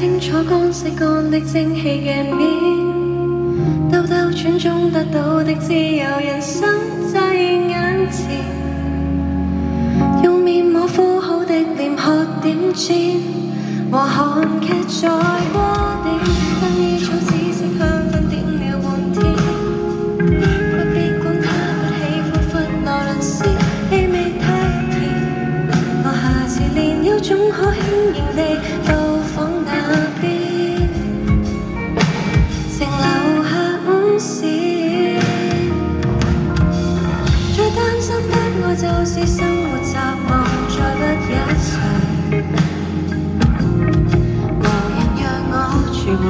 清楚乾瀉乾的蒸汽嘅面，兜兜轉中得到的自由人生在眼前，用面膜敷好的臉學點睛，和韓劇在過點，薰衣草紫色香薰點了半天，不必管他不喜歡佛羅倫斯，氣味太甜，我下次連休總可輕盈地到訪那邊，剩留下午膳。再擔心的愛就是生活雜忙，再不一齊，無人讓我住滿